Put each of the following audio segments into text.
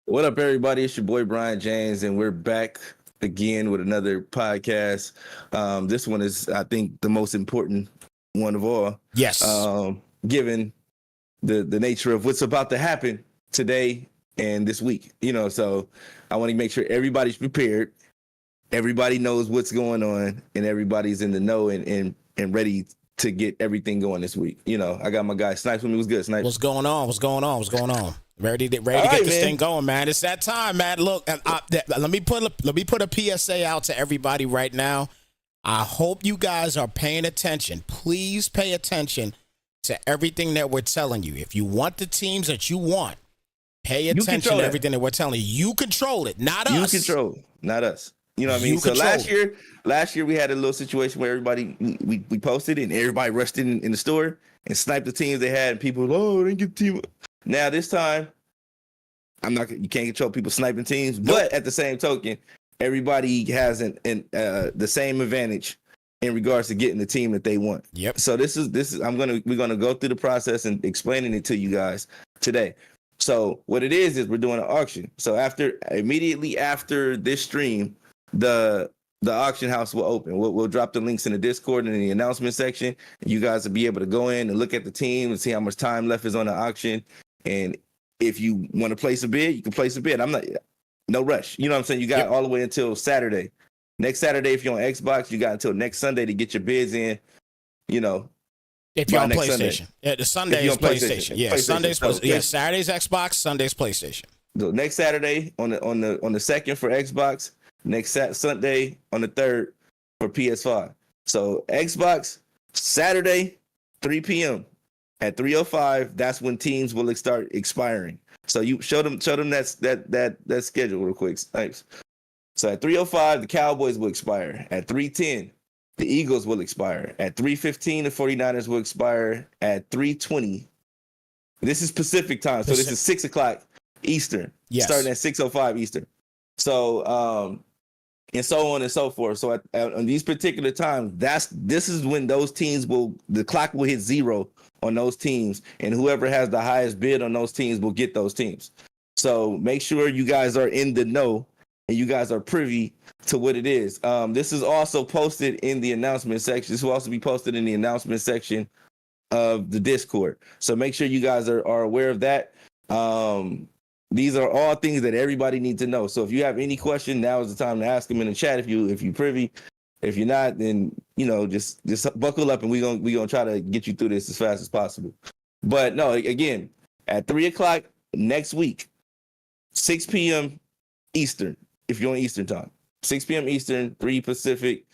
What up, everybody? It's your boy Brian James, and we're back again with another podcast. This one is, I think, the most important one of all. Yes. Given the nature of what's about to happen today and this week, so I want to make sure everybody's prepared, everybody knows what's going on, and everybody's in the know and ready to get everything going this week. I got my guy Snipes with me. What's good, Snipes? What's going on? Ready to get this thing going, man. It's that time, man. Look, let me put a PSA out to everybody right now. I hope you guys are paying attention. Please pay attention to everything that we're telling you. If you want the teams that you want, pay attention to everything that we're telling you. You control it, not us. You control, not us. You know what I mean? So last year we had a little situation where everybody we posted and everybody rushed in the store and sniped the teams they had, and people were, oh, they get the team. Now this time, you can't control people sniping teams, but at the same token, everybody has the same advantage in regards to getting the team that they want. Yep. So we're gonna go through the process and explaining it to you guys today. So what it is we're doing an auction. So immediately after this stream, the auction house will open. We'll drop the links in the Discord and in the announcement section. You guys will be able to go in and look at the team and see how much time left is on the auction. And if you want to place a bid, you can place a bid. No rush. You know what I'm saying? You got all the way until Saturday. Next Saturday, if you're on Xbox, you got until next Sunday to get your bids in. If you're on PlayStation. Yeah, the Sunday is PlayStation. Yeah, Sunday's PlayStation. Yeah, Saturday's Xbox, Sunday's PlayStation. So next Saturday on the 2nd for Xbox, next Sunday on the 3rd for PS5. So Xbox, Saturday, 3 p.m. At 3:05, that's when teams will start expiring. So you show them that schedule real quick. Thanks. So at 3:05, the Cowboys will expire. At 3:10, the Eagles will expire. At 3:15, the 49ers will expire. At 3:20, this is Pacific time, so this is 6 o'clock Eastern. Yes. Starting at 6:05 Eastern. So and so on and so forth. So on these particular times, this is when those teams the clock will hit zero on those teams, and whoever has the highest bid on those teams will get those teams. So make sure you guys are in the know and you guys are privy to what it is. This is also posted in the announcement section. This will also be posted in the announcement section of the Discord. So make sure you guys are aware of that. These are all things that everybody needs to know. So if you have any question, now is the time to ask them in the chat. If you privy, if you're not, then just buckle up and we're gonna try to get you through this as fast as possible. But no, again, at 3 o'clock next week, 6 p.m. Eastern, if you're on Eastern time, 6 p.m. Eastern, 3 Pacific.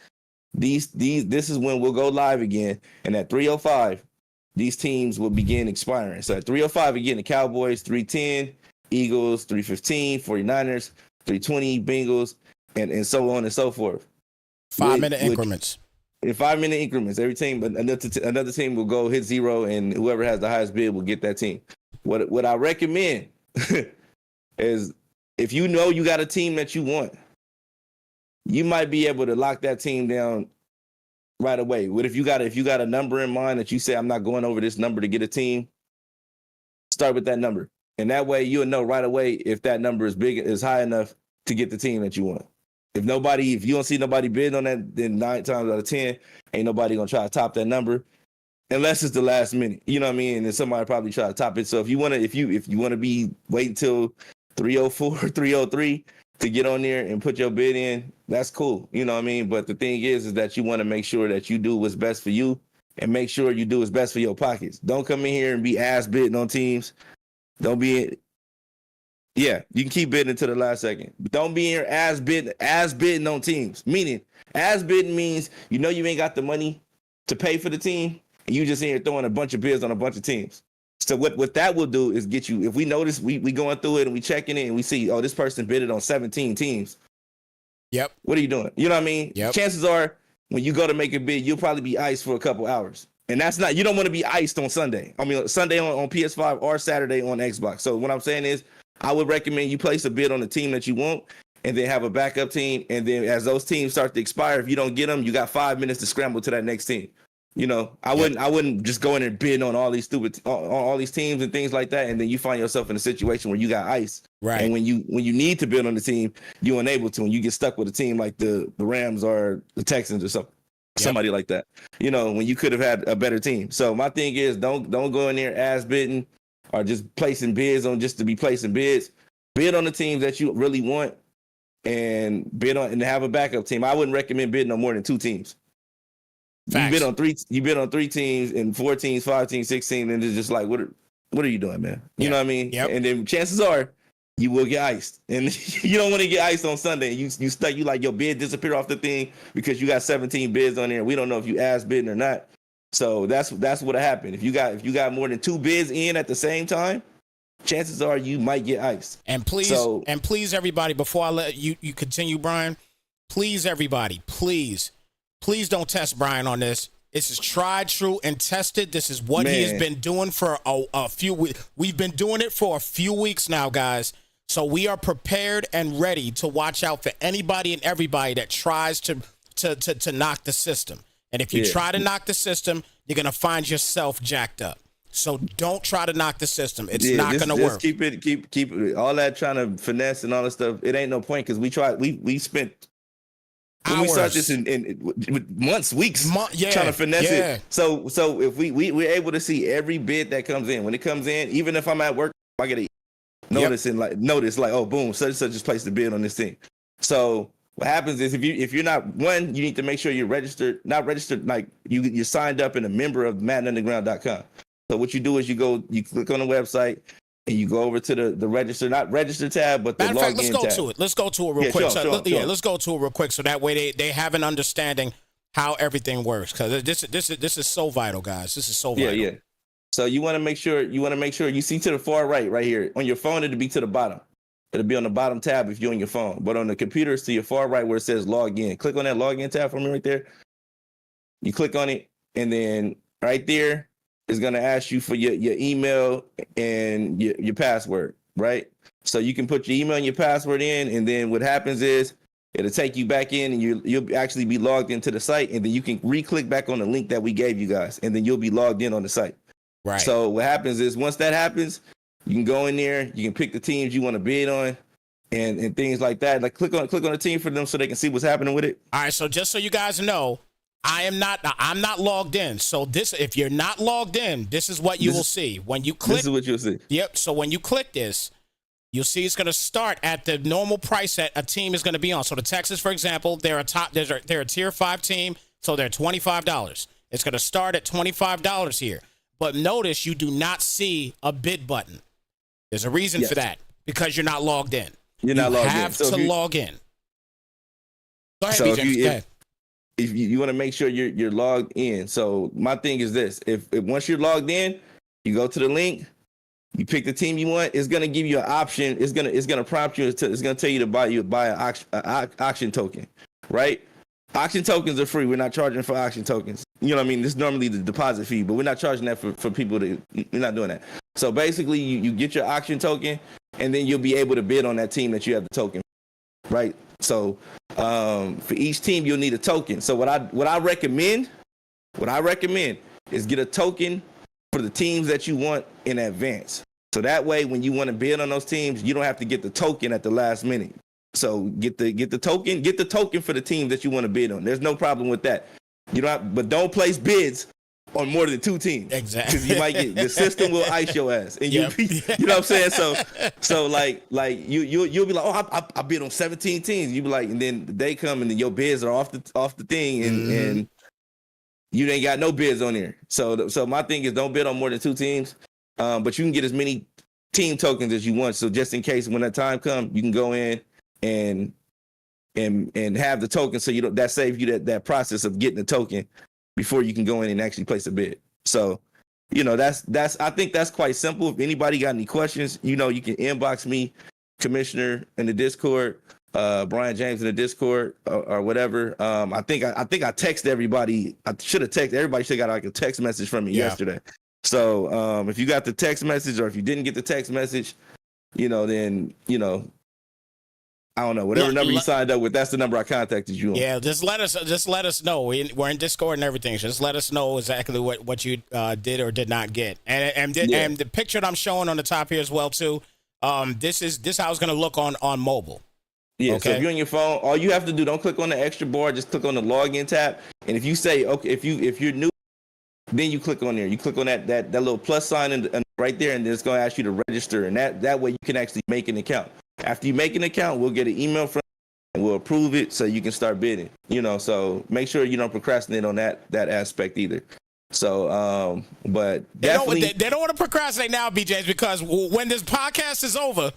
This is when we'll go live again, and at 3:05, these teams will begin expiring. So at 3:05 again, the Cowboys 3:10, Eagles 3:15, 49ers 3:20, Bengals, and so on and so forth. 5-minute increments. In 5-minute increments, every team, another team will go hit zero, and whoever has the highest bid will get that team. What I recommend is, if you know you got a team that you want, you might be able to lock that team down right away. What if you got a number in mind that you say, I'm not going over this number to get a team? Start with that number, and that way you'll know right away if that number is high enough to get the team that you want. If you don't see nobody bidding on that, then 9 times out of 10, ain't nobody gonna try to top that number, unless it's the last minute. You know what I mean? And then somebody probably try to top it. So if you wanna be wait until 3:04, 3:03 to get on there and put your bid in, that's cool. You know what I mean? But the thing is that you want to make sure that you do what's best for you, and make sure you do what's best for your pockets. Don't come in here and be ass bidding on teams. Don't be. Yeah, you can keep bidding until the last second. But don't be here ass bidding on teams. Meaning, ass bidding means you ain't got the money to pay for the team, and you just in here throwing a bunch of bids on a bunch of teams. So what that will do is get you, if we notice we going through it and we checking it and we see, oh, this person bidded on 17 teams. Yep. What are you doing? You know what I mean? Yep. Chances are when you go to make a bid, you'll probably be iced for a couple hours. And you don't want to be iced on Sunday. I mean, Sunday on PS5 or Saturday on Xbox. So what I'm saying is, I would recommend you place a bid on the team that you want, and then have a backup team. And then as those teams start to expire, if you don't get them, you got 5 minutes to scramble to that next team. You know, I wouldn't just go in and bid on all these all these teams and things like that, and then you find yourself in a situation where you got ice. Right. And when you need to bid on the team, you're unable to, and you get stuck with a team like the Rams or the Texans or something. Somebody like that, you know, when you could have had a better team. So my thing is, don't go in there ass bidding or just placing bids on just to be placing bids. Bid on the teams that you really want, and bid on and have a backup team. I wouldn't recommend bidding on more than 2 teams. Facts. You bid on 3 teams and 4 teams, 5 teams, 16, and it's just like, what are you doing, man? You know what I mean? Yep. And then chances are you will get iced, and you don't want to get iced on Sunday. You stuck. You like your bid disappear off the thing because you got 17 bids on there. And we don't know if you ass bidding or not. So that's what happened. If you got more than 2 bids in at the same time, chances are you might get iced. And please, everybody, before I let you continue, Brian, please, everybody, please don't test Brian on this. This is tried, true, and tested. This is what he has been doing for a few weeks. We've been doing it for a few weeks now, guys. So we are prepared and ready to watch out for anybody and everybody that tries to knock the system. And if you try to knock the system, you're going to find yourself jacked up. So don't try to knock the system. It's not going to work. Keep it. All that trying to finesse and all that stuff, it ain't no point because we spent hours. We start this in months, weeks, trying to finesse it. So if we're able to see every bid that comes in, when it comes in, even if I'm at work, I get a notice like, oh, boom, such and such just placed a bid on this thing. So what happens is if you're not you need to make sure you're not registered, like you're signed up and a member of MaddenUnderground.com. So what you do is you click on the website and you go over to the not register tab, but the login tab. Let's go to it real quick. Let's go to it real quick so that way they have an understanding how everything works, because this is so vital, guys. This is so vital. Yeah. So you want to make sure you see to the far right here on your phone. It'll be to the bottom. It'll be on the bottom tab if you're on your phone, but on the computer, it's to your far right where it says log in. Click on that login tab for me right there. You click on it, and then right there is going to ask you for your email and your password, right? So you can put your email and your password in, and then what happens is it'll take you back in, and you'll actually be logged into the site, and then you can re-click back on the link that we gave you guys, and then you'll be logged in on the site. Right. So what happens is once that happens, you can go in there, you can pick the teams you want to bid on, and things like that. Like click on the team for them so they can see what's happening with it. All right. So just so you guys know, I'm not logged in. So if you're not logged in, this is what you will see when you click. This is what you'll see. Yep. So when you click this, you'll see it's going to start at the normal price that a team is going to be on. So the Texans, for example, they're a tier 5 team, so they're $25. It's going to start at $25 here. But notice you do not see a bid button. There's a reason for that, because you're not logged in. You're not logged in. You have to log in. Go ahead, so BJ. If you want to make sure you're logged in. So my thing is this: if once you're logged in, you go to the link, you pick the team you want. It's gonna give you an option. It's gonna prompt you. It's gonna tell you to buy an auction token, right? Auction tokens are free. We're not charging for auction tokens. You know what I mean? This is normally the deposit fee, but we're not charging that for people we're not doing that. So basically you get your auction token, and then you'll be able to bid on that team that you have the token, right? So for each team you'll need a token. So what I recommend is get a token for the teams that you want in advance. So that way when you want to bid on those teams, you don't have to get the token at the last minute. So get the token for the team that you want to bid on. There's no problem with that. But don't place bids on more than 2 teams. Exactly. Because you might the system will ice your ass. And you know what I'm saying? So like you'll be like, oh, I bid on 17 teams. You be like, and then they come and then your bids are off the thing, and you ain't got no bids on there. So my thing is don't bid on more than 2 teams. But you can get as many team tokens as you want. So just in case when that time comes, you can go in and have the token, so that saves you that process of getting the token before you can go in and actually place a bid. So, that's I think that's quite simple. If anybody got any questions, you can inbox me, Commissioner, in the Discord, Brian James in the Discord, or whatever. I think I texted everybody. I should have texted everybody. Should have got like a text message from me yesterday. So if you got the text message, or if you didn't get the text message, then I don't know, whatever number you signed up with, that's the number I contacted you on. Yeah, just let us know. We're in Discord and everything. So just let us know exactly what you did or did not get. And the picture that I'm showing on the top here as well too. This is how it's gonna look on mobile. Yeah, okay. So if you're on your phone, all you have to do, don't click on the extra bar, just click on the login tab. And if you say, okay, if you're new, then you click on there. You click on that little plus sign and right there, and then it's gonna ask you to register. And that way you can actually make an account. After you make an account, we'll get an email from and we'll approve it so you can start bidding. So make sure you don't procrastinate on that aspect either. So, but definitely they don't want to procrastinate now, BJs, because when this podcast is over,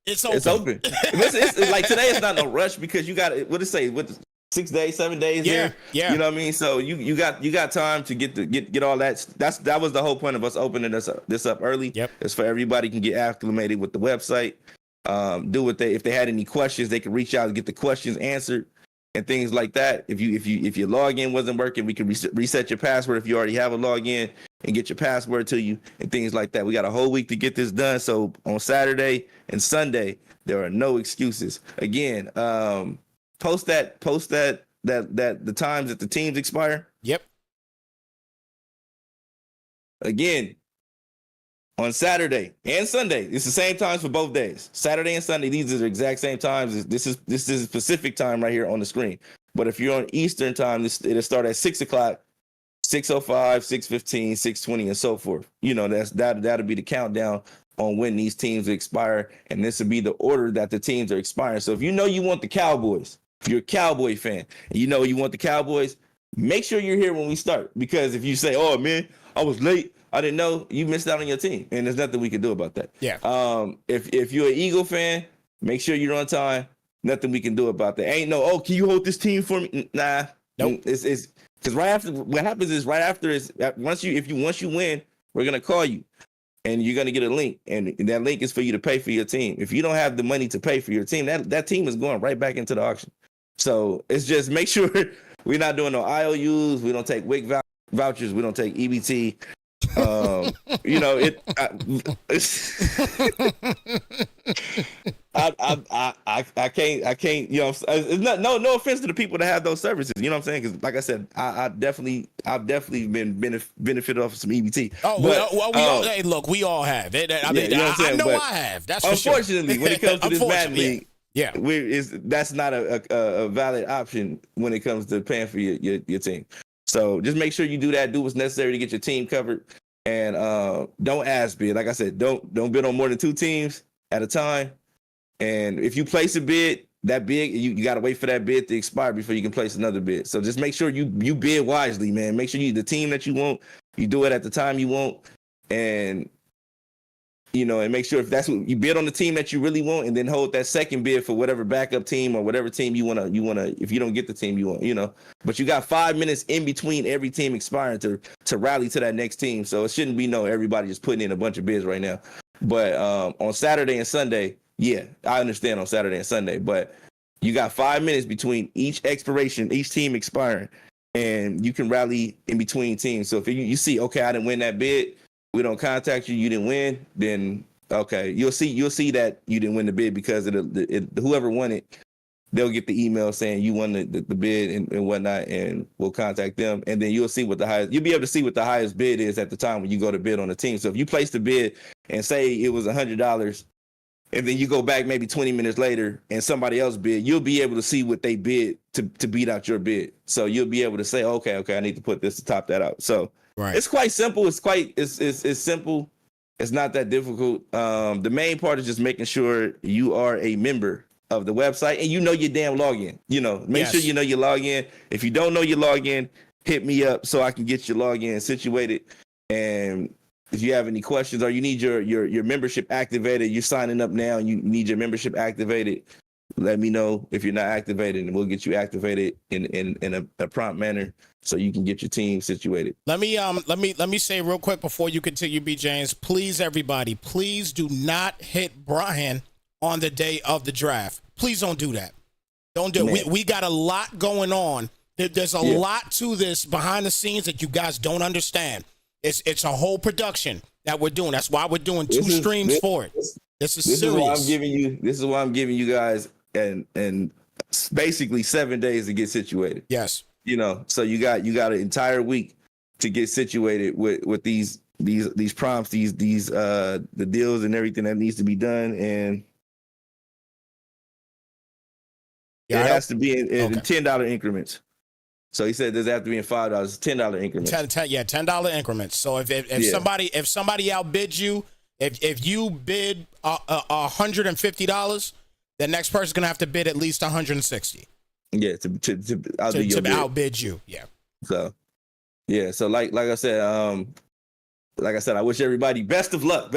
it's open. It's open. it's like today, it's not no rush because you got what it say? What 6 days, 7 days? Yeah. You know what I mean? So you got time to get all that. That was the whole point of us opening this up early. Yep. It's for everybody can get acclimated with the website. Do what if they had any questions, they could reach out and get the questions answered and things like that. If your login wasn't working, we can reset your password if you already have a login and get your password to you and things like that. We got a whole week to get this done. So on Saturday and Sunday, there are no excuses. Again, post that the times that the teams expire. Yep. Again, on Saturday and Sunday, it's the same times for both days. Saturday and Sunday, these are the exact same times. This is Pacific time right here on the screen. But if you're on Eastern time, it'll start at 6 o'clock, 6:05, 6:15, 6:20, and so forth. That'll be the countdown on when these teams expire, and this will be the order that the teams are expiring. So if you know you want the Cowboys, if you're a Cowboy fan, and you know you want the Cowboys, make sure you're here when we start. Because if you say, "Oh man, I was late, I didn't know," you missed out on your team, and there's nothing we can do about that. Yeah. If you're an Eagle fan, make sure you're on time. Nothing we can do about that. Ain't no, "Oh, can you hold this team for me?" Nah. Nope. It's because right after what happens is once you win, we're gonna call you, and you're gonna get a link, and that link is for you to pay for your team. If you don't have the money to pay for your team, that team is going right back into the auction. So it's just make sure we're not doing no IOUs. We don't take WIC vouchers. We don't take EBT. I can't, it's no offense to the people that have those services, you know what I'm saying? Because like I said, I've definitely been benefited off of some EBT. Hey, look, we all have it. I know I have. That's for sure. Unfortunately, when it comes to this Madden league, yeah, that's not a valid option when it comes to paying for your team. So just make sure you do that. Do what's necessary to get your team covered, and don't ask bid. Like I said, don't bid on more than 2 teams at a time. And if you place a bid, that bid you got to wait for that bid to expire before you can place another bid. So just make sure you bid wisely, man. Make sure the team that you want, you do it at the time you want, and and make sure if that's what you bid on the team that you really want, and then hold that second bid for whatever backup team or whatever team you wanna. If you don't get the team you want, but you got 5 minutes in between every team expiring to rally to that next team. So it shouldn't be everybody just putting in a bunch of bids right now. But on Saturday and Sunday, yeah, I understand on Saturday and Sunday, but you got 5 minutes between each expiration, each team expiring, and you can rally in between teams. So if you see, okay, I didn't win that bid. We don't contact you, you didn't win, then okay, you'll see that you didn't win the bid because whoever won it, they'll get the email saying you won the bid and whatnot, and we'll contact them, and then you'll be able to see what the highest bid is at the time when you go to bid on the team. So if you place the bid and say it was $100, and then you go back maybe 20 minutes later and somebody else bid, you'll be able to see what they bid to beat out your bid. So you'll be able to say, okay, I need to put this to top that out. So right. It's quite simple. It's simple. It's not that difficult. The main part is just making sure you are a member of the website and you know your damn login. Make sure you know your login. If you don't know your login, hit me up so I can get your login situated. And if you have any questions or you need your membership activated, you're signing up now and you need your membership activated, let me know if you're not activated, and we'll get you activated in a prompt manner so you can get your team situated. Let me say real quick before you continue, B. James. Please, everybody, please do not hit Brian on the day of the draft. Please don't do that. Don't do it. We got a lot going on. There's a lot to this behind the scenes that you guys don't understand. It's a whole production that we're doing. That's why we're doing 2 streams for it. This is serious. This is why I'm giving you guys and basically 7 days to get situated. Yes. So you got an entire week to get situated with these prompts, these the deals and everything that needs to be done, and it has to be in $10 increments. So he said does have to be in $5, $10 increments. $10 increments. So if somebody outbids you, if you bid $150, the next person's gonna have to bid at least $160. Yeah, to outbid you. Yeah. So yeah, so like I said, I wish everybody best of luck.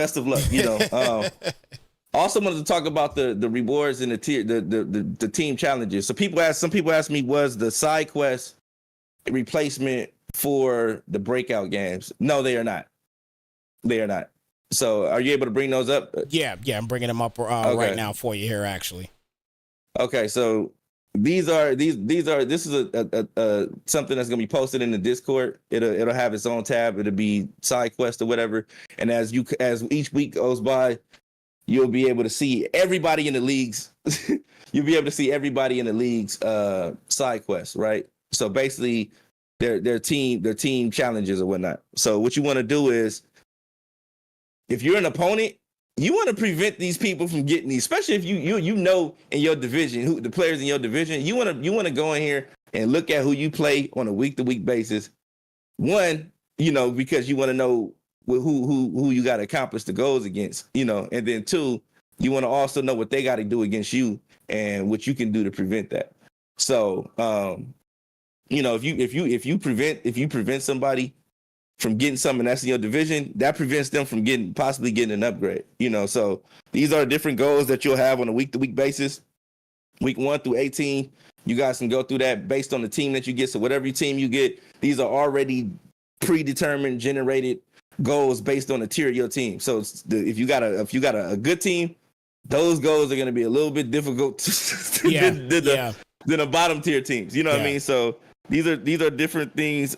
Also wanted to talk about the rewards and the team challenges. So some people ask me, was the side quest replacement for the breakout games? No, they are not. So are you able to bring those up? Yeah, I'm bringing them up right now for you here, actually. Okay, so this is a something that's gonna be posted in the Discord. It'll have its own tab. It'll be side quest or whatever. And as each week goes by, you'll be able to see everybody in the leagues. You'll be able to see everybody in the league's side quests, right? So basically, their team challenges or whatnot. So what you want to do is, if you're an opponent, you want to prevent these people from getting these, especially if you know in your division who the players in your division. You want to go in here and look at who you play on a week-to-week basis. One, because you want to know who you got to accomplish the goals against, and then two, you want to also know what they got to do against you and what you can do to prevent that. So, if you prevent somebody from getting something that's in your division, that prevents them from possibly getting an upgrade. So these are different goals that you'll have on a week-to-week basis. Week 1 through 18, you guys can go through that based on the team that you get. So whatever team you get, these are already predetermined, generated goals based on the tier of your team. So if you got a good team, those goals are going to be a little bit difficult than a bottom tier teams. You know what I mean? So these are different things.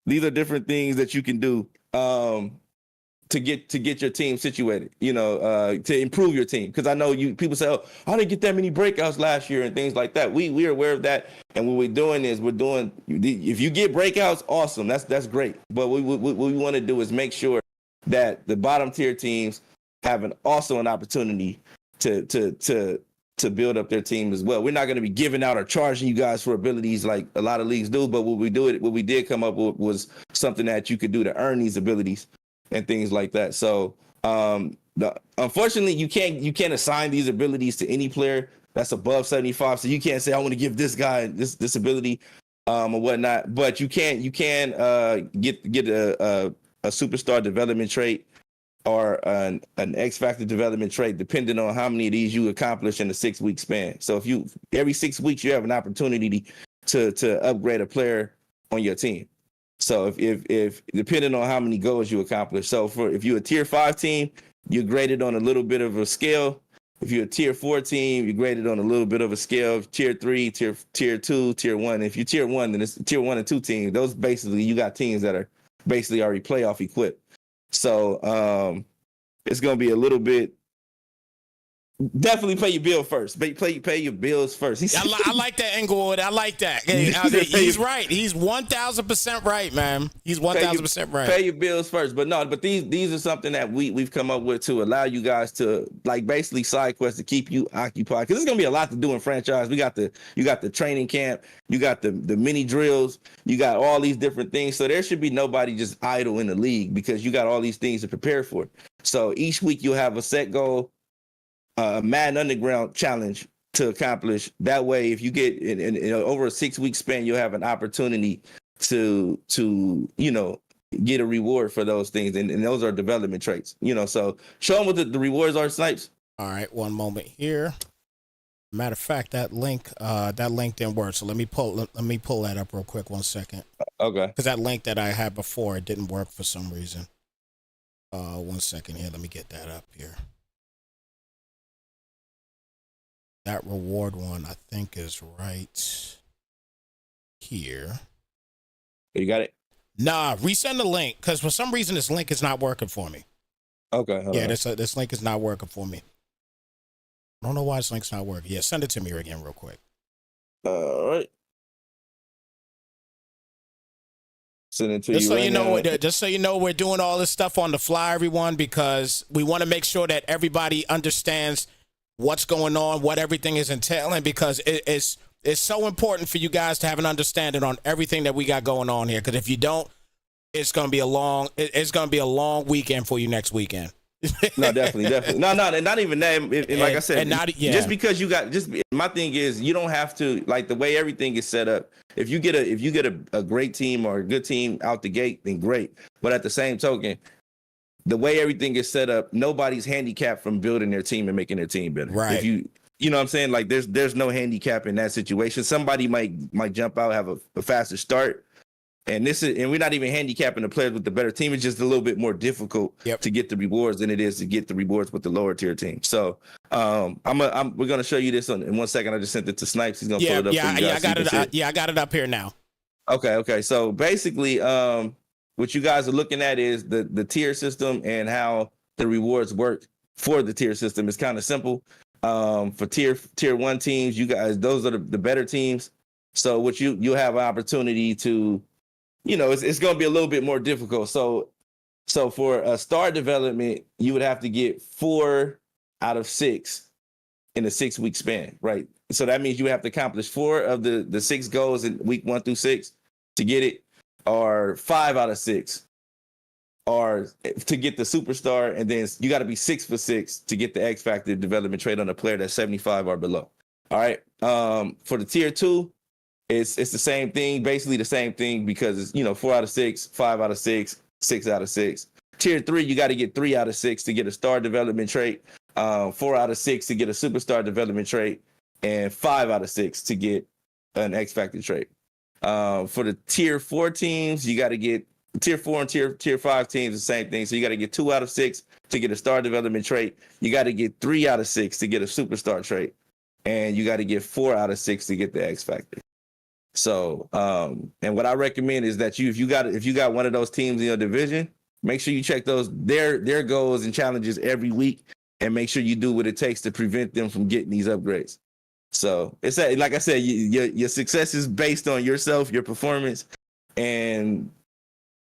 These are different things that you can do to get your team situated, to improve your team. Because I know people say, "Oh, I didn't get that many breakouts last year," and things like that. We are aware of that, and what we're doing is if you get breakouts, awesome, that's great. But what we want to do is make sure that the bottom tier teams have also an opportunity to build up their team as well. We're not going to be giving out or charging you guys for abilities like a lot of leagues do, but what we did come up with was something that you could do to earn these abilities and things like that. So unfortunately, you can't assign these abilities to any player that's above 75. So you can't say, I want to give this guy this ability or whatnot. But you can get a superstar development trait or an X Factor development trait, depending on how many of these you accomplish in a 6-week span. So if every 6 weeks you have an opportunity to upgrade a player on your team. So if depending on how many goals you accomplish. So if you're a tier 5 team, you're graded on a little bit of a scale. If you're a tier 4 team, you're graded on a little bit of a scale. Tier 3, tier 2, tier 1. If you're tier 1, then it's tier 1 and 2 teams. Those basically, you got teams that are basically already playoff equipped. So it's going to be a little bit. Definitely pay your bill first. Pay your bills first. I like that, Englewood. I like that. He's right. He's 1,000% right, man. He's 1,000% right. Pay your bills first. But these are something that we've come up with to allow you guys to basically side quests to keep you occupied. Because there's gonna be a lot to do in franchise. You got the training camp, you got the mini drills, you got all these different things. So there should be nobody just idle in the league because you got all these things to prepare for. So each week you'll have a set goal. Madden Underground challenge to accomplish. That way, if you get in over a 6-week span, you'll have an opportunity to get a reward for those things, and those are development traits. So show them what the rewards are, Snipes. All right, one moment here. Matter of fact, that link didn't work. So let me pull that up real quick. 1 second. Okay. Because that link that I had before, it didn't work for some reason. 1 second here. Let me get that up here. That reward one, I think, is right here. You got it? Nah, resend the link, because for some reason this link is not working for me. Okay. Yeah, this link is not working for me. I don't know why this link's not working. Yeah, send it to me again real quick. All right. Send it to Just you so right you know, now. just so you know, we're doing all this stuff on the fly, everyone, because we want to make sure that everybody understands what's going on, what everything is entailing, because it's so important for you guys to have an understanding on everything that we got going on here. Because if you don't, it's gonna be a long weekend for you next weekend. No, definitely. No, not even that. And like I said, just because you got, my thing is, you don't have to, like, the way everything is set up. If you get a great team or a good team out the gate, then great. But at the same token, the way everything is set up, nobody's handicapped from building their team and making their team better. Right. If you know what I'm saying? Like, there's no handicap in that situation. Somebody might jump out, have a faster start. And we're not even handicapping the players with the better team. It's just a little bit more difficult to get the rewards than it is to get the rewards with the lower tier team. So we're gonna show you this in 1 second. I just sent it to Snipes. He's gonna pull it up for you guys. I got it up here now. Okay. So basically, what you guys are looking at is the tier system and how the rewards work for the tier system. It's kind of simple. For tier 1 teams, you guys, those are the better teams. So what you'll have an opportunity to, it's going to be a little bit more difficult. So for a star development, you would have to get 4 out of 6 in a 6-week span, right? So that means you have to accomplish 4 of the 6 goals in week 1 through 6 to get it, or 5 out of 6, or to get the superstar, and then you got to be 6 for 6 to get the X Factor development trait on a player that's 75 or below. All right. For the tier 2. It's the same thing, basically the same thing, because it's 4 out of 6, 5 out of 6, 6 out of 6. Tier 3, you got to get 3 out of 6 to get a star development trait, 4 out of 6 to get a superstar development trait, and 5 out of 6 to get an X Factor trait. For the tier 4 teams, you got to get tier 4 and tier 5 teams, the same thing. So you got to get 2 out of 6 to get a star development trait. You got to get 3 out of 6 to get a superstar trait, and you got to get 4 out of 6 to get the X Factor. So, and what I recommend is that if you got one of those teams in your division, make sure you check their goals and challenges every week, and make sure you do what it takes to prevent them from getting these upgrades. So it's like I said, your success is based on yourself, your performance, and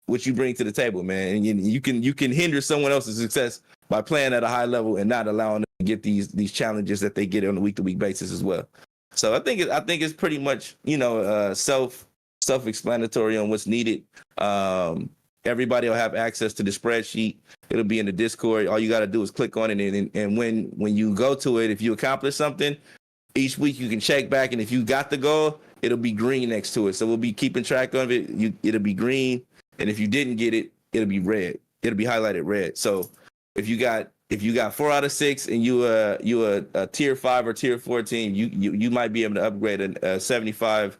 what you bring to the table, man. And you can hinder someone else's success by playing at a high level and not allowing them to get these challenges that they get on a week-to-week basis as well. So I think it's pretty much self-explanatory on what's needed. Everybody will have access to the spreadsheet. It'll be in the Discord. All you got to do is click on it, and when you go to it, if you accomplish something, each week you can check back, and if you got the goal, it'll be green next to it. So we'll be keeping track of it. It'll be green, and if you didn't get it, it'll be red. It'll be highlighted red. So if you got 4 out of 6 and you a tier 5 or tier 4 team, you might be able to upgrade a 75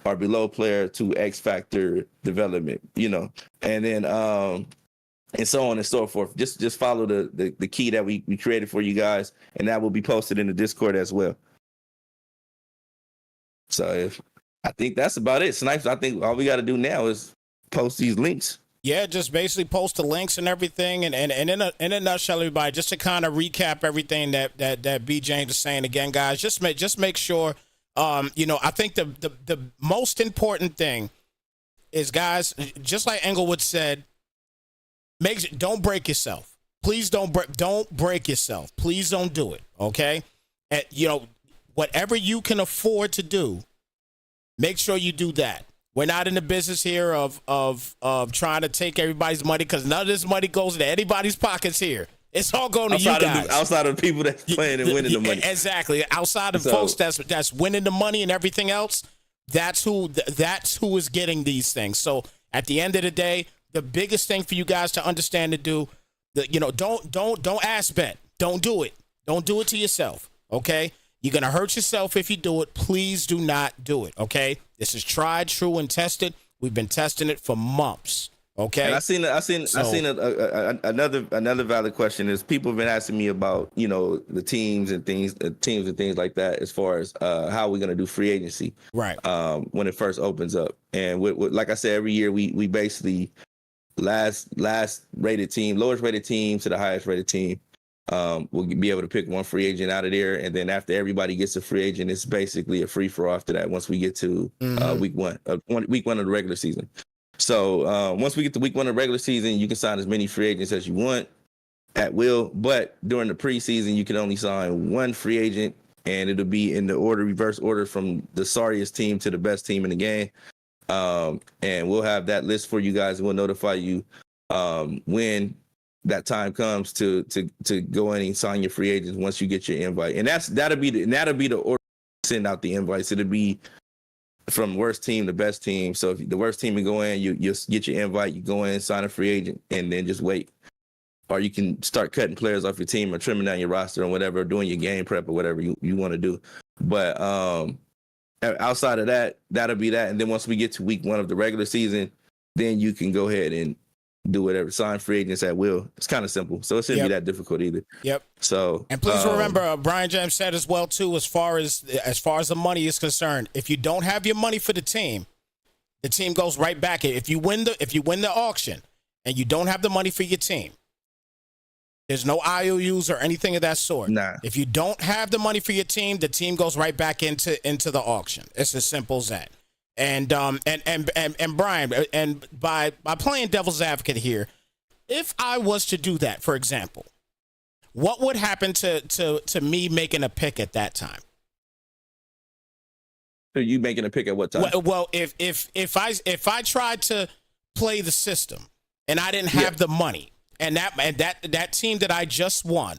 or below player to X Factor development, and then and so on and so forth. Just follow the key that we created for you guys, and that will be posted in the Discord as well. So I think that's about it. Snipes, I think all we got to do now is post these links. Yeah, just basically post the links and everything, and in a nutshell, everybody, just to kind of recap everything that B James is saying again, guys. Just make sure, I think the most important thing is, guys, just like Englewood said, don't break yourself. Please don't break yourself. Please don't do it. Okay, and whatever you can afford to do, make sure you do that. We're not in the business here of trying to take everybody's money, because none of this money goes into anybody's pockets here. It's all going to you guys. Outside of the people that's playing and winning the money. Exactly. Outside of folks that's winning the money and everything else, that's who is getting these things. So at the end of the day, the biggest thing for you guys to understand to do, don't ask bet. Don't do it. Don't do it to yourself. Okay? You're going to hurt yourself if you do it. Please do not do it, okay? This is tried, true, and tested. We've been testing it for months, okay? And I seen another valid question is, people have been asking me about, the teams and things like that, as far as how we're going to do free agency, right? When it first opens up. And like I said, every year we basically lowest rated team to the highest rated team. we'll be able to pick one free agent out of there, and then after everybody gets a free agent, it's basically a free for all after that. Once we get to week one of the regular season, so once we get to week one of the regular season, you can sign as many free agents as you want at will. But during the preseason, you can only sign one free agent, and it'll be in the reverse order from the sorriest team to the best team in the game. And we'll have that list for you guys, and we'll notify you when that time comes to go in and sign your free agents once you get your invite. And that'll be the order to send out the invites. It'll be from worst team to best team. So if the worst team will go in, you get your invite, you go in, sign a free agent, and then just wait. Or you can start cutting players off your team or trimming down your roster or whatever, doing your game prep or whatever you want to do. But outside of that, that'll be that. And then once we get to week one of the regular season, then you can go ahead and do whatever, sign free agents at will. It's kind of simple, so it shouldn't be that difficult either. Yep. So, and please remember, Brian James said as well too, as far as the money is concerned, if you don't have your money for the team goes right back. If you win the auction and you don't have the money for your team, there's no IOUs or anything of that sort. Nah. If you don't have the money for your team, the team goes right back into the auction. It's as simple as that. And Brian, and by playing devil's advocate here, if I was to do that, for example, what would happen to me making a pick at that time? Are you making a pick at what time? Well, if I tried to play the system and I didn't have the money, and that team that I just won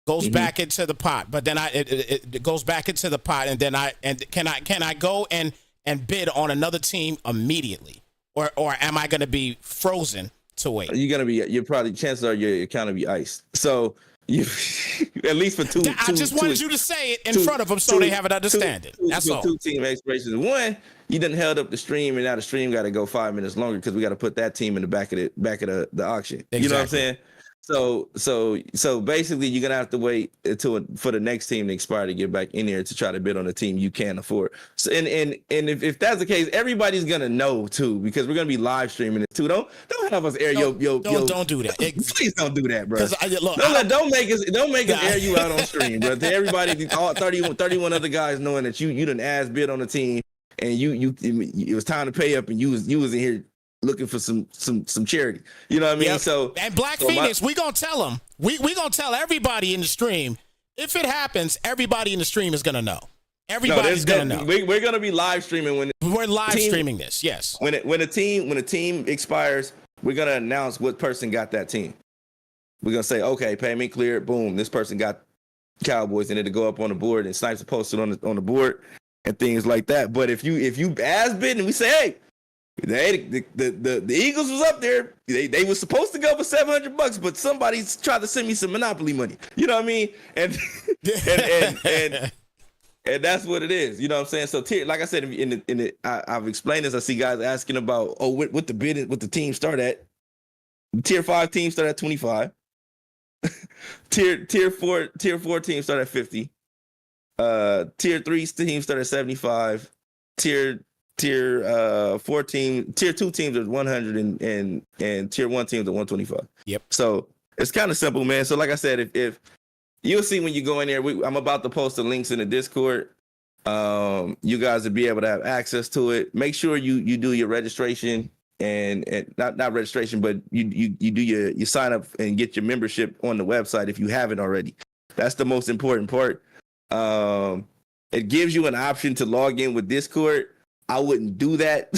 goes back into the pot, but then it goes back into the pot, and then can I go and bid on another team immediately, or am I going to be frozen to wait? Chances are your account will be iced. So you at least for two. I just wanted you to say it in front of them so they have an understanding. That's all. Two team expirations. One, you done held up the stream, and now the stream got to go 5 minutes longer because we got to put that team in the back of the auction. Exactly. You know what I'm saying? So basically, you're gonna have to wait for the next team to expire to get back in there to try to bid on a team you can't afford. So and if that's the case, everybody's gonna know too, because we're gonna be live streaming it too. Don't have us air don't do that. Please don't do that, bro. Look, don't make us air you out on stream, bro. To everybody, all 31 other guys knowing that you done ass bid on the team, and it was time to pay up, and you was in here looking for some charity. You know what I mean? Yep. So and Black Phoenix, we gonna tell them. We gonna tell everybody in the stream. If it happens, everybody in the stream is gonna know. Everybody's gonna know. We're gonna be live streaming when we're live streaming this. Yes. When a team expires, we're gonna announce what person got that team. We're gonna say, okay, payment cleared. Boom, this person got Cowboys, and it'll go up on the board, and Snipes will post it on the board and things like that. But if you as bid and we say, hey, the Eagles was up there. They were supposed to go for $700, but somebody tried to send me some Monopoly money. You know what I mean? And and that's what it is. You know what I'm saying? So tier, like I said, I've explained this. I see guys asking about what the bid, what the team start at. Tier 5 teams start at 25. tier 4 teams start at 50. Tier 3 teams start at 75. Tier 4 tier 2 teams are 100 and tier 1 teams are 125. Yep. So it's kind of simple, man. So like I said, if you'll see when you go in there, I'm about to post the links in the Discord. You guys will be able to have access to it. Make sure you do your registration and not registration, but you do your sign up and get your membership on the website if you haven't already. That's the most important part. It gives you an option to log in with Discord. I wouldn't do that.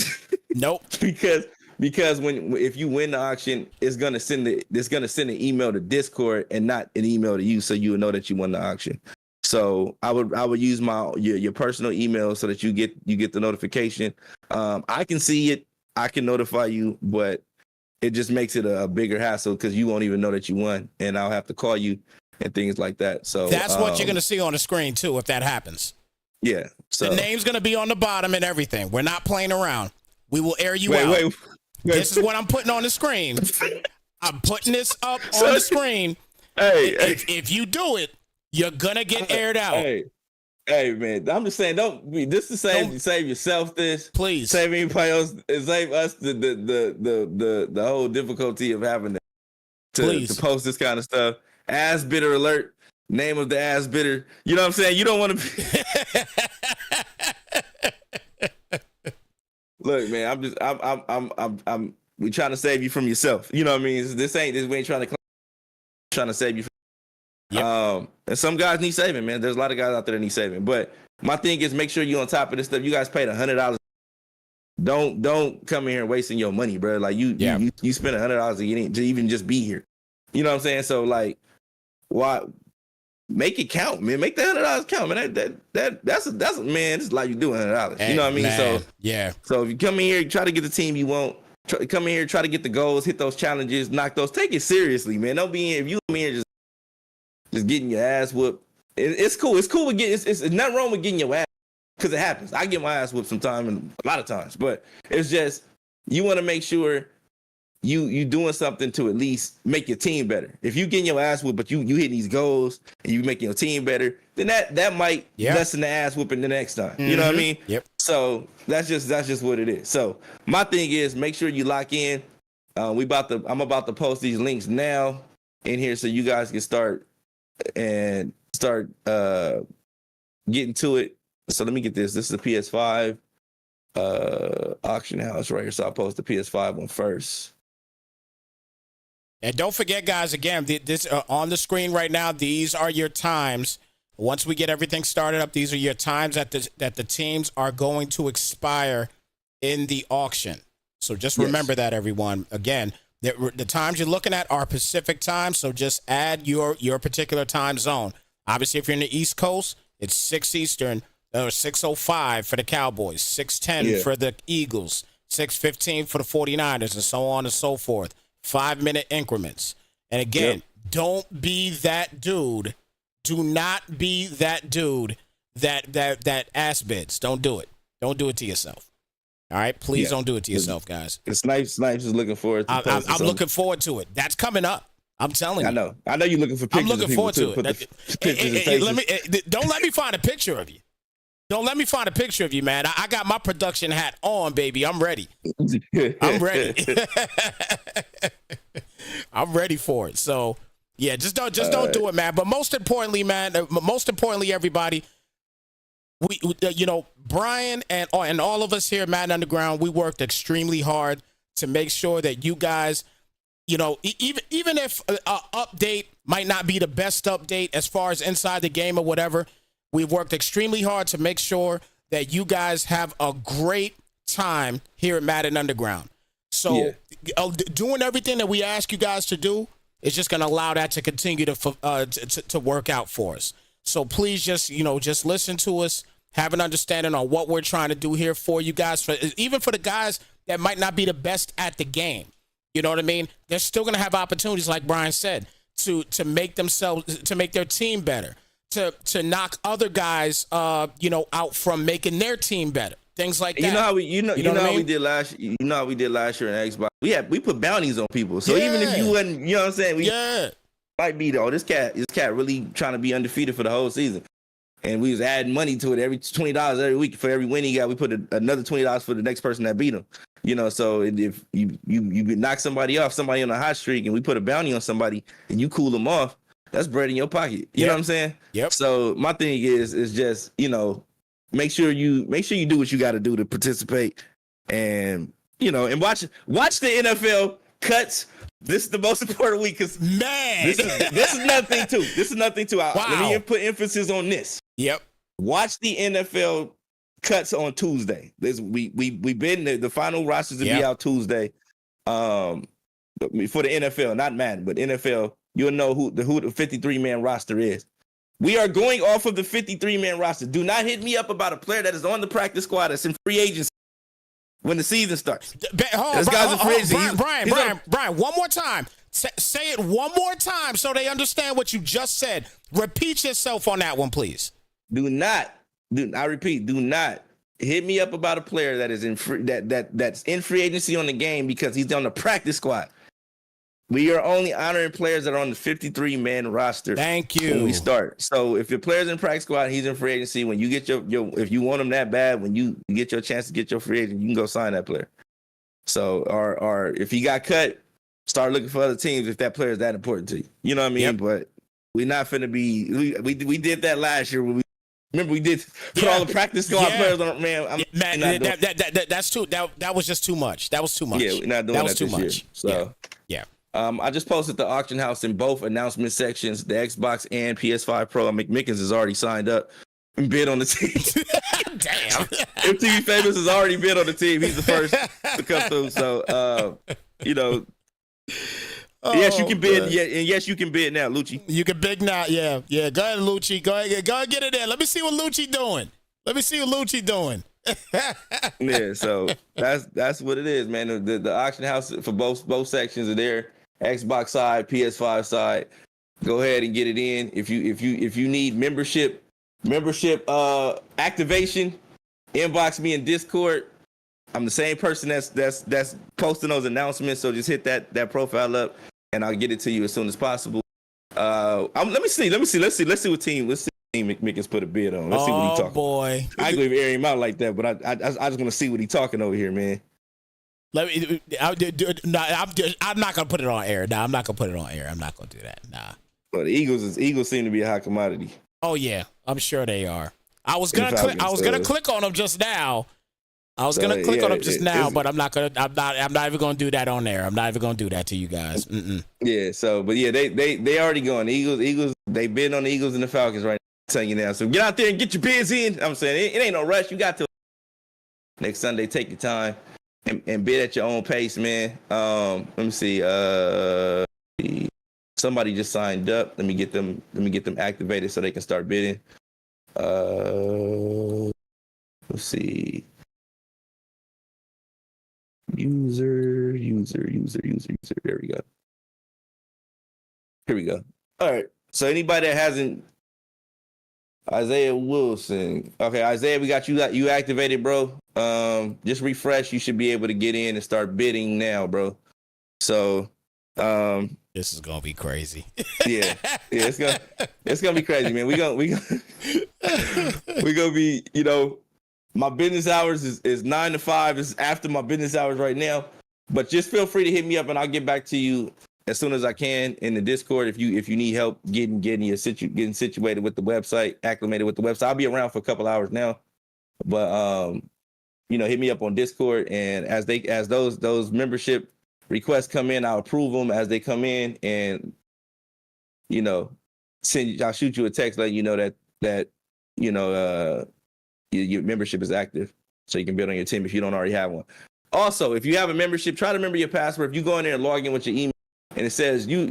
Nope. because if you win the auction, it's gonna send an email to Discord and not an email to you, so you will know that you won the auction. So I would use your personal email so that you get the notification. I can see it, I can notify you, but it just makes it a bigger hassle because you won't even know that you won, and I'll have to call you and things like that. So that's what you're gonna see on the screen too if that happens. Yeah. So the name's going to be on the bottom and everything. We're not playing around. We will air you out. Wait. This is what I'm putting on the screen. I'm putting this up on the screen. Hey, if you do it, you're going to get aired out. Hey, man, I'm just saying, this is save yourself this. Please. Save anybody else, and save us the whole difficulty of having to post this kind of stuff. ass bitter alert. Name of the ass bitter. You know what I'm saying? You don't want to be. Look, man, we trying to save you from yourself. You know what I mean? We ain't trying to save you from. Yep. And some guys need saving, man. There's a lot of guys out there that need saving. But my thing is, make sure you're on top of this stuff. You guys paid $100. Don't come in here wasting your money, bro. Like you spend $100 to even just be here. You know what I'm saying? So like, why make it count, man? Make the $100 count, man. That's man. It's like you do $100. You know what I mean? Man. So if you come in here, try to get the team you want. Come in here, try to get the goals, hit those challenges, knock those. Take it seriously, man. Don't be in. If you come in here just getting your ass whooped, it's cool. It's cool with getting. It's nothing wrong with getting your ass. Because it happens. I get my ass whooped sometimes and a lot of times. But it's just, you want to make sure you doing something to at least make your team better. If you getting your ass whooped, but you hitting these goals and you making your team better, then that might lessen the ass whooping the next time. You know what I mean? Yep. So that's just what it is. So my thing is, make sure you lock in. I'm about to post these links now in here so you guys can start getting to it. So let me get this. This is the PS5 auction house right here. So I'll post the PS5 one first. And don't forget, guys, again, this on the screen right now, these are your times. Once we get everything started up, these are your times that the teams are going to expire in the auction. So just remember that, everyone. Again, the times you're looking at are Pacific time, so just add your particular time zone. Obviously, if you're in the East Coast, it's 6 Eastern. 6:05 for the Cowboys, 6:10 for the Eagles, 6:15 for the 49ers, and so on and so forth. 5-minute increments. And again, don't be that dude. Do not be that dude that ass bids. Don't do it. Don't do it to yourself. All right? Please don't do it to yourself, guys. Snipes is looking forward to it. I'm looking forward to it. That's coming up. I'm telling you. I know you're looking for pictures. I'm looking forward to it. Don't let me find a picture of you. Don't let me find a picture of you, man. I got my production hat on, baby. I'm ready. I'm ready. I'm ready for it. So, yeah, just don't do it, man. But most importantly, everybody, we Brian and all of us here at Madden Underground, we worked extremely hard to make sure that you guys, even if an update might not be the best update as far as inside the game or whatever, we've worked extremely hard to make sure that you guys have a great time here at Madden Underground. So doing everything that we ask you guys to do is just going to allow that to continue to work out for us. So please just listen to us, have an understanding on what we're trying to do here for you guys, even for the guys that might not be the best at the game. You know what I mean? They're still going to have opportunities, like Brian said, to make their team better. To knock other guys, out from making their team better, things like that. You know how we did last year in Xbox. We put bounties on people. So even if you wasn't, you know what I'm saying, we might be this cat really trying to be undefeated for the whole season, and we was adding money to it every $20 every week for every win he got. We put another $20 for the next person that beat him. So if you knock somebody off, somebody on a hot streak, and we put a bounty on somebody, and you cool them off. That's bread in your pocket. You know what I'm saying? Yep. So my thing is just, make sure you do what you got to do to participate, and and watch the NFL cuts. This is the most important week because this is another thing too. This is another thing too. Let me put emphasis on this. Yep. Watch the NFL cuts on Tuesday. We been the final rosters will be out Tuesday. For the NFL, not Madden, but NFL. You'll know who the 53-man roster is. We are going off of the 53-man roster. Do not hit me up about a player that is on the practice squad that's in free agency when the season starts. Brian, one more time. Say it one more time so they understand what you just said. Repeat yourself on that one, please. I repeat, do not hit me up about a player that is that's in free agency on the game because he's on the practice squad. We are only honoring players that are on the 53-man roster. Thank you. When we start. So if your player's in practice squad, he's in free agency. When you get your if you want him that bad, when you get your chance to get your free agent, you can go sign that player. So or if he got cut, start looking for other teams if that player is that important to you. You know what I mean? Yep. But we're not finna be. We did that last year. Remember we did put all the practice squad players on. Man, that's too. That was just too much. That was too much. Yeah, we're not doing that was too much. Year. So yeah. I just posted the auction house in both announcement sections, the Xbox and PS5 Pro. McMickens has already signed up and bid on the team. Damn. MTV Famous has already bid on the team. He's the first to come through. So, yes, you can bid. Yeah, and yes, you can bid now, Lucci. You can bid now. Yeah. Go ahead, Lucci. Go ahead, get it in. Let me see what Lucci doing. Yeah, so that's what it is, man. The auction house for both sections are there. Xbox side, PS5 side. Go ahead and get it in. If you need membership activation, inbox me in Discord. I'm the same person that's posting those announcements. So just hit that profile up, and I'll get it to you as soon as possible. Let me see what team McMickens put a bid on. Let's see what he talking. Oh boy, I ain't gonna air him out like that, but I just want to see what he talking over here, man. I'm not gonna put it on air. Nah, I'm not gonna put it on air. I'm not gonna do that. Nah. But the Eagles seem to be a hot commodity. Oh yeah, I'm sure they are. I was gonna click on them just now. But I'm not even gonna do that on air. I'm not even gonna do that to you guys. Yeah. So, but yeah, they already going. Eagles. They bid on the Eagles and the Falcons right now. I'm telling you now. So get out there and get your bids in. I'm saying it ain't no rush. You got to next Sunday. Take your time and bid at your own pace, man. Let me see. Somebody just signed up. Let me get them activated so they can start bidding. Let's see. User. There we go. Here we go. All right. So anybody that hasn't, Isaiah Wilson. Okay, Isaiah, we got you activated, bro. Just refresh. You should be able to get in and start bidding now, bro. So, this is gonna be crazy. yeah, it's gonna be crazy, man. We gonna be, my business hours is 9 to 5. It's after my business hours right now. But just feel free to hit me up and I'll get back to you as soon as I can in the Discord if you need help getting situated with the website, acclimated with the website. I'll be around for a couple hours now. But hit me up on Discord, and as those membership requests come in, I'll approve them as they come in, and I'll shoot you a text letting you know that your membership is active, so you can build on your team if you don't already have one. Also, if you have a membership, try to remember your password. If you go in there and log in with your email and it says your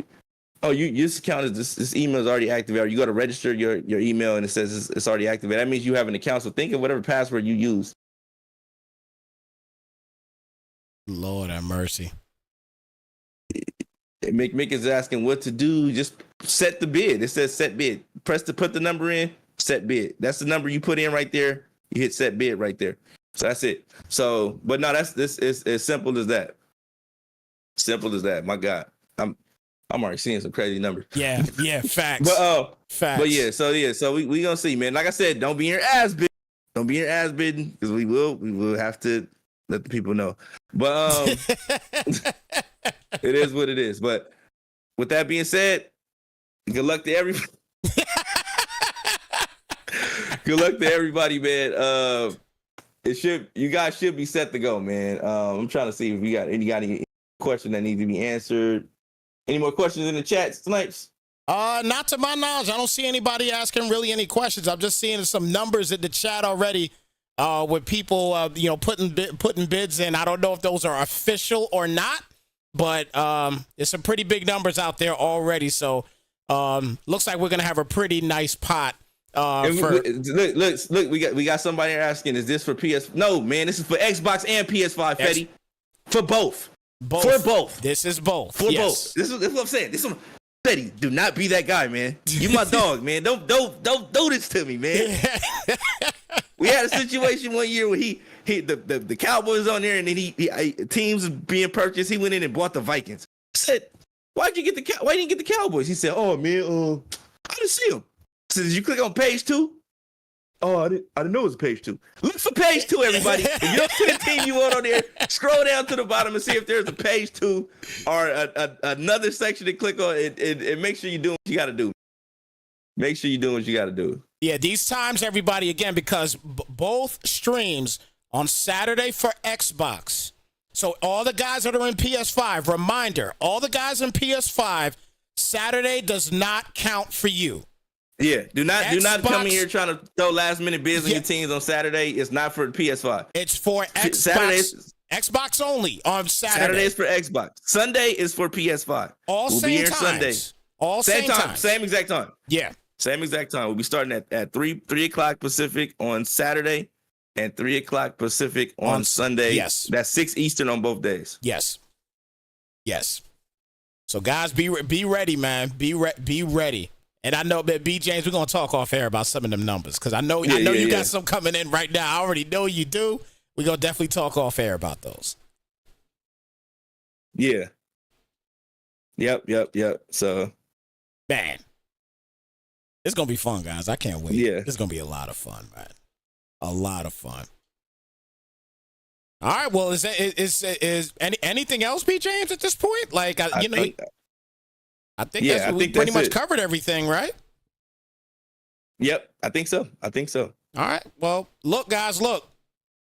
account is this email is already activated, or you got to register your email and it says it's already activated, that means you have an account. So think of whatever password you use. Lord have mercy. Mick is asking what to do. Just set the bid. It says set bid. Put the number in, set bid. That's the number you put in right there. You hit set bid right there. So that's it. So, but no, this is as simple as that. Simple as that. My God, I'm already seeing some crazy numbers. Yeah, facts. Facts. But so we gonna see, man. Like I said, don't be in your ass bidding. Don't be in your ass bidding, because we will have to let the people know. But it is what it is. But with that being said, good luck to everybody. Good luck to everybody, man. You guys should be set to go, man. I'm trying to see if you got any question that needs to be answered. Any more questions in the chat, Snipes? Not to my knowledge. I don't see anybody asking really any questions. I'm just seeing some numbers in the chat already. With people, putting bids in. I don't know if those are official or not, but there's some pretty big numbers out there already. So looks like we're gonna have a pretty nice pot. Look, we got somebody asking, is this for PS? No, man, this is for Xbox and PS5, Fetty. For both. For both. This is both. For both. This is what I'm saying. Fetty, do not be that guy, man. You my dog, man. Don't do this to me, man. We had a situation one year where the Cowboys on there, and then he teams being purchased. He went in and bought the Vikings. I said, why didn't you get the Cowboys? He said, oh man, I didn't see them. I said, did you click on page 2? Oh, I didn't know it was page 2. Look for page 2, everybody. If you don't see the team you want on there, scroll down to the bottom and see if there's a page 2 or another section to click on, and make sure you're doing what you got to do. Make sure you're doing what you got to do. Yeah, these times, everybody, again, because both streams on Saturday for Xbox. So all the guys that are in PS5, reminder, all the guys in PS5, Saturday does not count for you. Yeah, do not come in here trying to throw last minute bids on your teams on Saturday. It's not for PS5. It's for Xbox. Xbox only on Saturday. Saturday is for Xbox. Sunday is for PS5. All we'll same be here times. Sunday. All same time. Same exact time. Yeah. Same exact time. We'll be starting at 3 o'clock Pacific on Saturday and 3 o'clock Pacific on Sunday. Yes. That's 6 Eastern on both days. Yes. So guys, be ready, man. Be ready. And I know that B James, we're gonna talk off air about some of them numbers because I know you got some coming in right now. I already know you do. We're gonna definitely talk off air about those. Yeah. Yep. So, man, it's gonna be fun, guys. I can't wait. Yeah, it's gonna be a lot of fun, man. A lot of fun. All right. Well, is anything else, B James, at this point? Like, I think we pretty much covered everything, right? Yep, I think so. All right. Well, look, guys,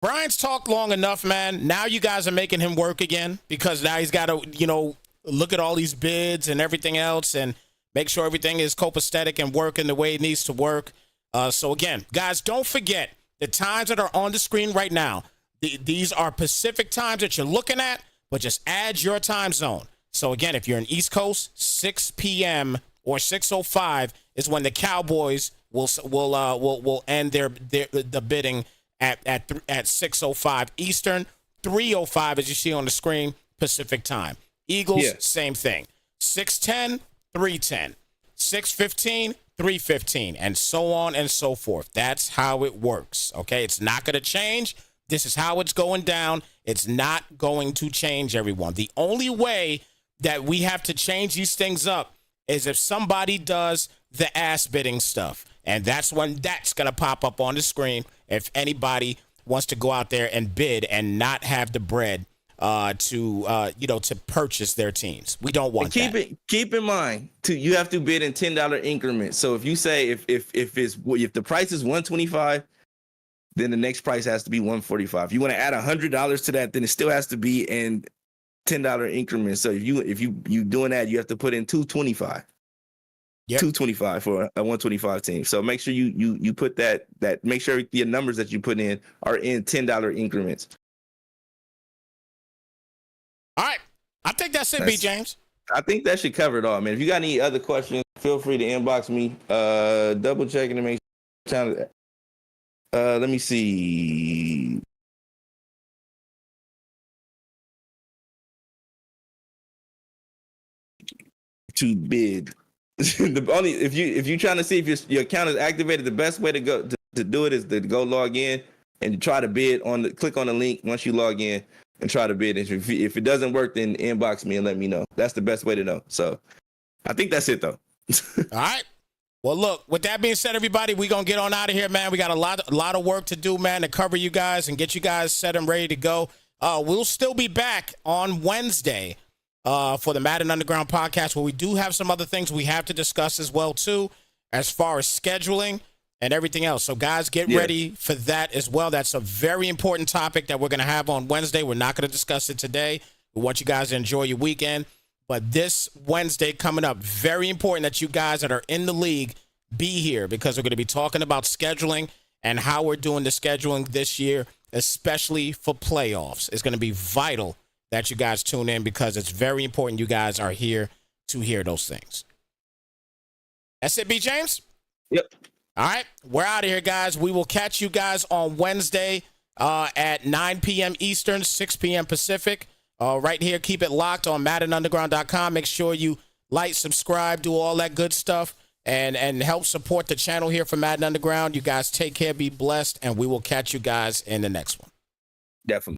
Brian's talked long enough, man. Now you guys are making him work again because now he's got to, look at all these bids and everything else and make sure everything is copacetic and working the way it needs to work. So, again, guys, don't forget the times that are on the screen right now. These are Pacific times that you're looking at, but just add your time zone. So, again, if you're in East Coast, 6 p.m. or 6:05 is when the Cowboys will end the bidding at 6:05 Eastern, 3:05 as you see on the screen Pacific time. Eagles, same thing. 6:10, 3:10, 6:15, 3:15, and so on and so forth. That's how it works. Okay, it's not going to change. This is how it's going down. It's not going to change, everyone. The only way that we have to change these things up is if somebody does the ass bidding stuff. And that's when that's going to pop up on the screen if anybody wants to go out there and bid and not have the bread to purchase their teams. We don't want that. Keep in mind, too, you have to bid in $10 increments. So if you say if the price is $125, then the next price has to be $145. If you want to add $100 to that, then it still has to be in $10 increments. So if you doing that, you have to put in $225. Yep. $225 for a $125 team. So make sure you put that make sure your numbers that you put in are in $10 increments. All right. I think that's it, B. James. I think that should cover it all, man. If you got any other questions, feel free to inbox me. Double checking to make sure. Let me see. To bid. If you're trying to see if your account is activated, the best way to go to do it is to go log in and try to bid click on the link once you log in and try to bid. If it doesn't work, then inbox me and let me know. That's the best way to know. So I think that's it though. All right. Well, look, with that being said, everybody, we're going to get on out of here, man. We got a lot of work to do, man, to cover you guys and get you guys set and ready to go. We'll still be back on Wednesday for the Madden Underground podcast, where we do have some other things we have to discuss as well, too, as far as scheduling and everything else. So, guys, get ready for that as well. That's a very important topic that we're going to have on Wednesday. We're not going to discuss it today. We want you guys to enjoy your weekend. But this Wednesday coming up, very important that you guys that are in the league be here because we're going to be talking about scheduling and how we're doing the scheduling this year, especially for playoffs. It's going to be vital that you guys tune in because it's very important you guys are here to hear those things. That's it, B. James? Yep. All right. We're out of here, guys. We will catch you guys on Wednesday at 9 p.m. Eastern, 6 p.m. Pacific. Right here, keep it locked on MaddenUnderground.com. Make sure you like, subscribe, do all that good stuff, and help support the channel here for Madden Underground. You guys take care, be blessed, and we will catch you guys in the next one. Definitely.